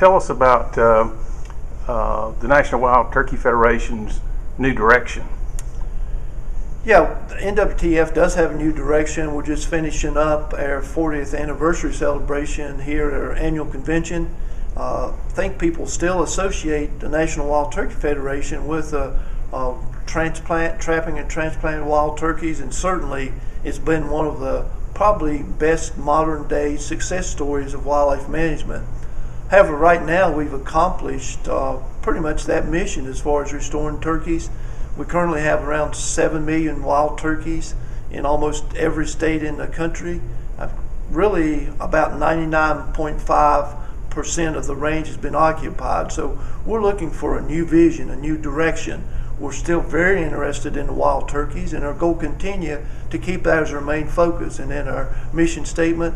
tell us about the National Wild Turkey Federation's new direction. Yeah, the NWTF does have a new direction. We're just finishing up our 40th anniversary celebration here at our annual convention. I think people still associate the National Wild Turkey Federation with trapping and transplanting wild turkeys, and certainly it's been one of the probably best modern day success stories of wildlife management. However, right now we've accomplished pretty much that mission as far as restoring turkeys. We currently have around 7 million wild turkeys in almost every state in the country. Really about 99.5% of the range has been occupied. So we're looking for a new vision, a new direction. We're still very interested in the wild turkeys, and our goal continue to keep that as our main focus and in our mission statement.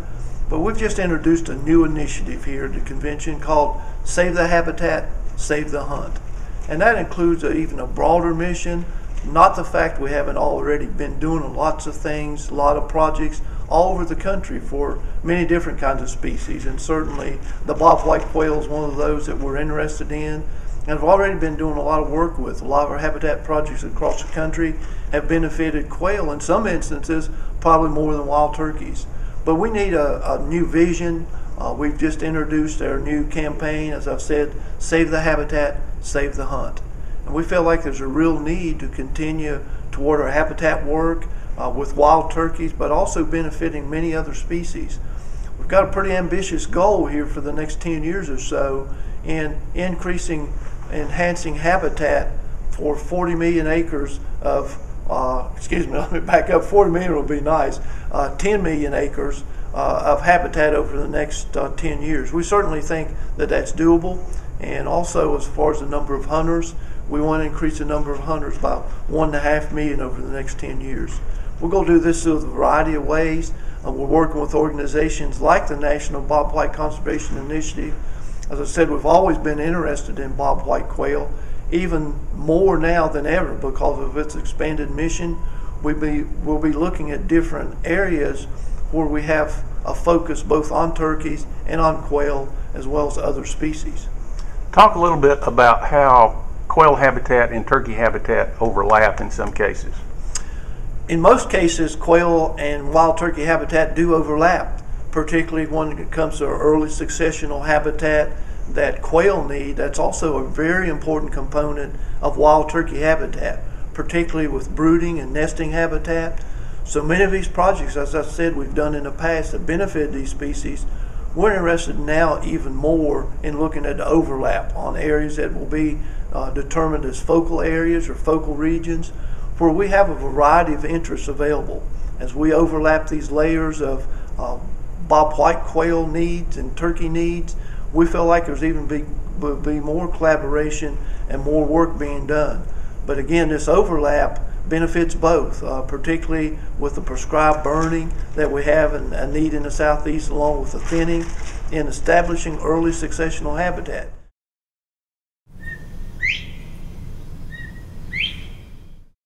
But we've just introduced a new initiative here at the convention called Save the Habitat, Save the Hunt. And that includes even a broader mission, not the fact we haven't already been doing lots of things, a lot of projects all over the country for many different kinds of species. And certainly the Bobwhite quail is one of those that we're interested in. And I've already been doing a lot of work with. A lot of our habitat projects across the country have benefited quail, in some instances probably more than wild turkeys. But we need a new vision. We've just introduced our new campaign, as I've said, Save the Habitat, Save the Hunt. And we feel like there's a real need to continue toward our habitat work with wild turkeys, but also benefiting many other species. We've got a pretty ambitious goal here for the next 10 years or so in enhancing habitat for 40 million acres of, let me back up, 40 million would be nice, 10 million acres of habitat over the next 10 years. We certainly think that that's doable. And also, as far as the number of hunters, we want to increase the number of hunters by 1.5 million over the next 10 years. We're going to do this through a variety of ways. We're working with organizations like the National Bobwhite Conservation Initiative. As I said, we've always been interested in bobwhite quail, even more now than ever because of its expanded mission. We'll be looking at different areas where we have a focus both on turkeys and on quail as well as other species. Talk a little bit about how quail habitat and turkey habitat overlap in some cases. In most cases, quail and wild turkey habitat do overlap, particularly when it comes to early successional habitat that quail need. That's also a very important component of wild turkey habitat, particularly with brooding and nesting habitat. So many of these projects, as I said, we've done in the past that benefit these species. We're interested now even more in looking at the overlap on areas that will be determined as focal areas or focal regions where we have a variety of interests available. As we overlap these layers of bobwhite quail needs and turkey needs, we feel like there's even be more collaboration and more work being done. But again, this overlap benefits both, particularly with the prescribed burning that we have a need in the southeast, along with the thinning in establishing early successional habitat.